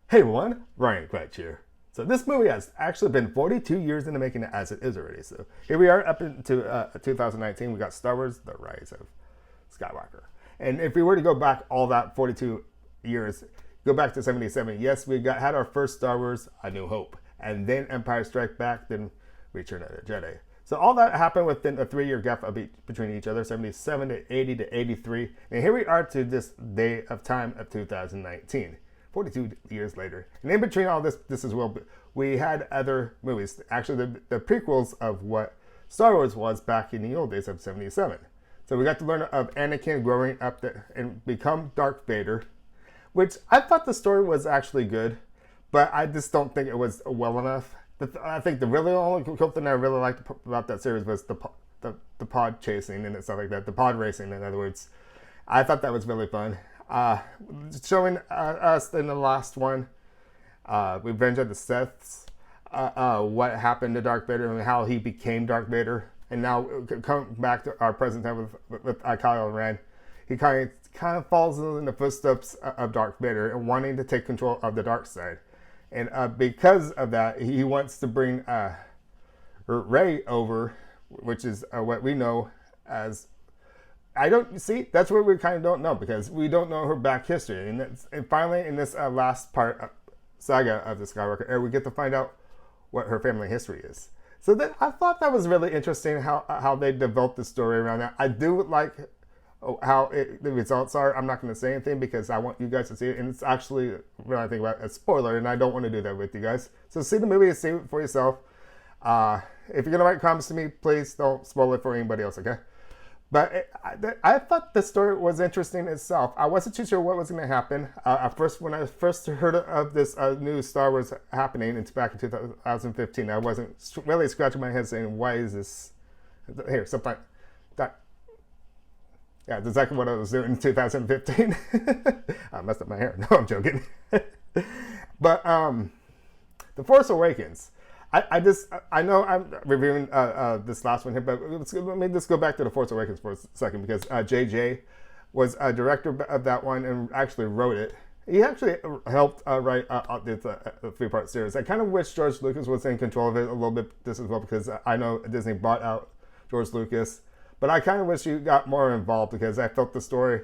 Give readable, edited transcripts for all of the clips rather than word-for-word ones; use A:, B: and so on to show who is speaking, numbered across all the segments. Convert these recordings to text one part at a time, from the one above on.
A: Hey everyone, Ryan Quetch here. So this movie has actually been 42 years in the making as it is already. So here we are up into 2019. We got Star Wars: The Rise of Skywalker. And if we were to go back all that 42 years, go back to 77. Yes, we had our first Star Wars: A New Hope, and then Empire Strikes Back, then Return of the Jedi. So all that happened within a 3-year gap between each other, 77 to 80 to 83. And here we are to this day of time of 2019. 42 years later. And in between all this as well, we had other movies. Actually, the prequels of what Star Wars was back in the old days of 77. So we got to learn of Anakin growing up and become Darth Vader, which I thought the story was actually good, but I just don't think it was well enough. I think the really only cool thing I really liked about that series was the pod chasing and stuff like that, the pod racing, in other words. I thought that was really fun. Showing us in the last one, Revenge of the Siths, what happened to Darth Vader and how he became Darth Vader, and now come back to our present time with Kyle Ren. He kind of falls in the footsteps of Darth Vader and wanting to take control of the dark side, and because of that, he wants to bring Rey over, which is what we know as. I don't see. That's what we kind of don't know because we don't know her back history, and finally in this last part saga of the Skywalker era, we get to find out what her family history is. So I thought that was really interesting how they developed the story around that. I do like how the results are. I'm not going to say anything because I want you guys to see it, and it's actually when I think about it, a spoiler, and I don't want to do that with you guys. So see the movie and see it for yourself. If you're going to write comments to me, please don't spoil it for anybody else. Okay. But I thought the story was interesting itself. I wasn't too sure what was going to happen. When I first heard of this new Star Wars happening, it's back in 2015, I wasn't really scratching my head saying, why is this here? Something like that. Yeah, that's exactly what I was doing in 2015. I messed up my hair. No, I'm joking. But The Force Awakens. I know I'm reviewing this last one here, but let me just go back to The Force Awakens for a second because JJ was a director of that one and actually wrote it. He actually helped write this 3-part series. I kind of wish George Lucas was in control of it a little bit this as well because I know Disney bought out George Lucas, but I kind of wish he got more involved because I felt the story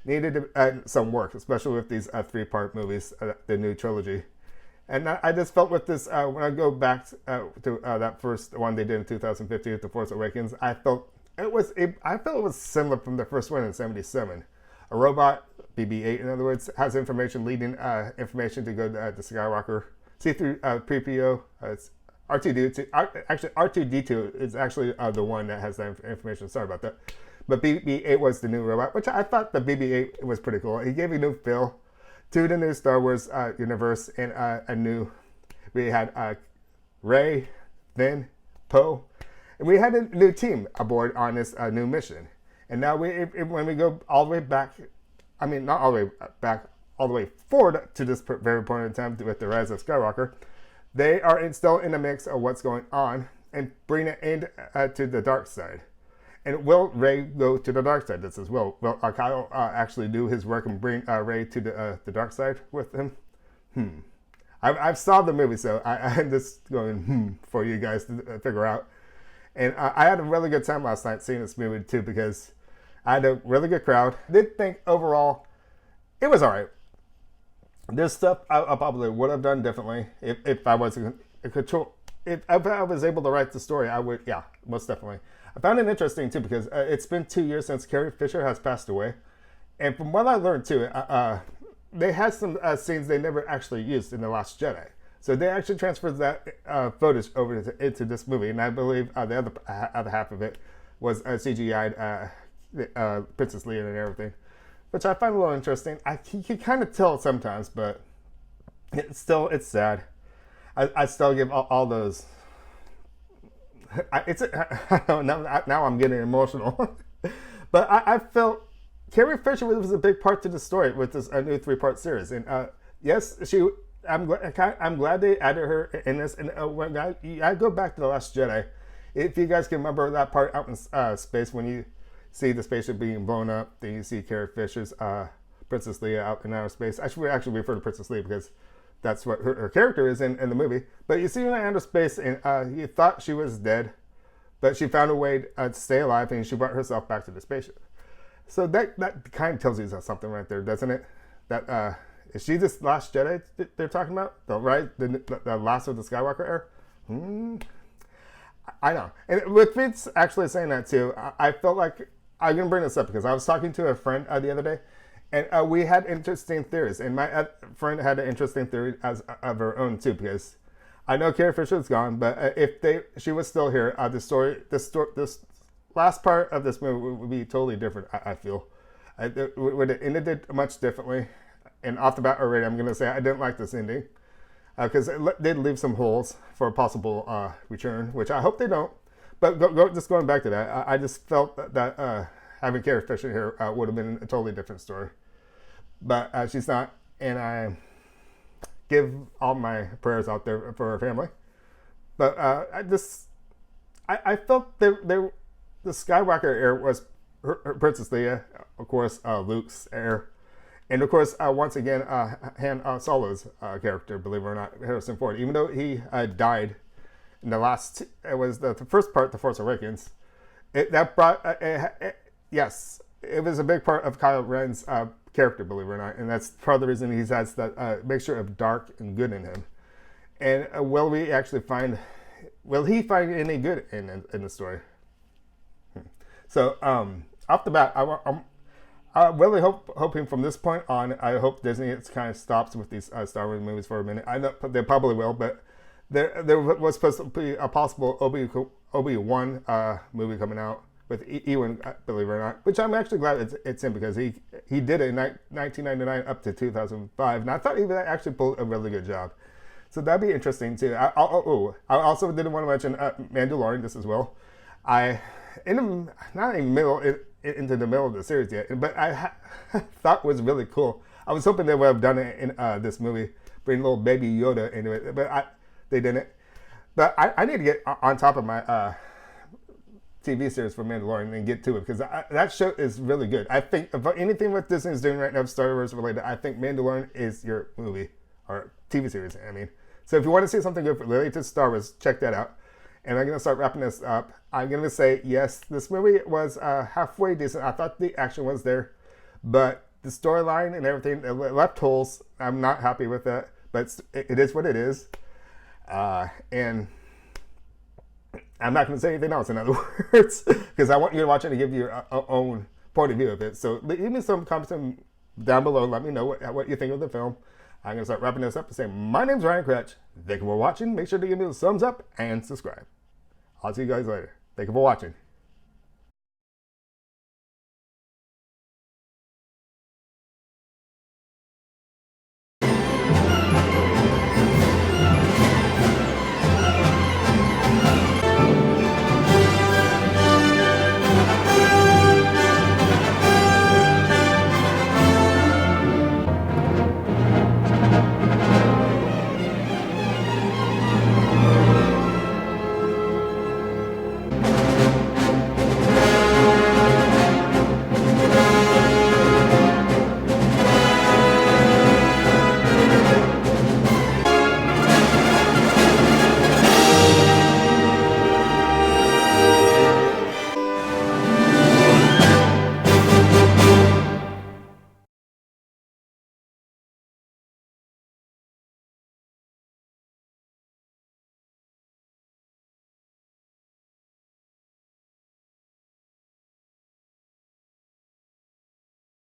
A: needed some work, especially with these 3-part movies, the new trilogy. And I just felt with this, when I go back to that first one they did in 2015 with The Force Awakens, I felt it was similar from the first one in 77. A robot, BB-8 in other words, has information leading information to go to Skywalker. See through prevail, it's R2D2. Actually, R2D2 is actually the one that has that information. Sorry about that. But BB-8 was the new robot, which I thought the BB-8 was pretty cool. He gave a new feel to the new Star Wars universe, and we had Rey, Finn, Poe, and we had a new team aboard on this new mission. And now when we go all the way back, I mean not all the way back, all the way forward to this very point in time with the Rise of Skywalker, they are still in the mix of what's going on and bring it in to the dark side. And will Rey go to the dark side? This as well. Will Kyle actually do his work and bring Rey to the dark side with him? I've saw the movie, so I'm just going for you guys to figure out. And I had a really good time last night seeing this movie too because I had a really good crowd. I did think overall it was all right. There's stuff I probably would have done differently if I was in control. If I was able to write the story, I would. Yeah, most definitely. I found it interesting too because it's been 2 years since Carrie Fisher has passed away, and from what I learned too, they had some scenes they never actually used in The Last Jedi. So they actually transferred that footage over into this movie, and I believe the other half of it was CGI'd Princess Leia and everything, which I find a little interesting. You can kind of tell sometimes, but it's sad. I still give all those. Now I'm getting emotional, but I felt Carrie Fisher was a big part to the story with this new 3-part series, and yes, I'm glad they added her in this. And when I go back to The Last Jedi, if you guys can remember that part out in space when you see the spaceship being blown up, then you see Carrie Fisher's Princess Leia out in outer space. I should actually refer to Princess Leia because That's what her character is in the movie. But you see her in outer space, and you thought she was dead, but she found a way to stay alive, and she brought herself back to the spaceship. So that kind of tells you something right there, doesn't it? That is she this last Jedi they're talking about? The last of the Skywalker era? I know. And with Vince actually saying that too, I felt like I'm going to bring this up because I was talking to a friend the other day, and we had interesting theories. And my friend had an interesting theory of her own too, because I know Carrie Fisher's gone, but if she was still here, this last part of this movie would be totally different, I feel. It would have ended much differently. And off the bat already, I'm going to say I didn't like this ending. Because it did leave some holes for a possible return, which I hope they don't. But just going back to that, I just felt that having Carrie Fisher here would have been a totally different story. But she's not, and I give all my prayers out there for her family. But I felt the Skywalker heir was her Princess Leia, of course, Luke's heir. And of course, once again, Han Solo's character, believe it or not, Harrison Ford, even though he died in the last, it was the first part, The Force Awakens, yes, it was a big part of Kyle Ren's character, believe it or not. And that's part of the reason he has that mixture of dark and good in him. And will he find any good in the story? So, off the bat, I'm really hoping from this point on, I hope Disney kind of stops with these Star Wars movies for a minute. I know they probably will, but there was supposed to be a possible Obi-Wan movie coming out with Ewan, believe it or not, which I'm actually glad it's in, because he did it in 1999 up to 2005, and I thought he actually pulled a really good job. So that'd be interesting too. I also didn't want to mention Mandalorian this as well. Into the middle of the series yet, but I thought was really cool. I was hoping they would have done it in this movie, bring little baby Yoda into it, but they didn't. But I need to get on top of my TV series for Mandalorian and get to it, because that show is really good. I think about anything what Disney is doing right now, Star Wars related, I think Mandalorian is your movie or TV series. I mean, so if you want to see something good related to Star Wars, check that out. And I'm going to start wrapping this up. I'm going to say, yes, this movie was halfway decent. I thought the action was there, but the storyline and everything, it left holes. I'm not happy with that, but it is what it is. And I'm not going to say anything else, in other words, because I want you to watch it and give your own point of view of it. So leave me some comments down below. Let me know what you think of the film. I'm going to start wrapping this up and say, my name's Ryan Cratch. Thank you for watching. Make sure to give me the thumbs up and subscribe. I'll see you guys later. Thank you for watching.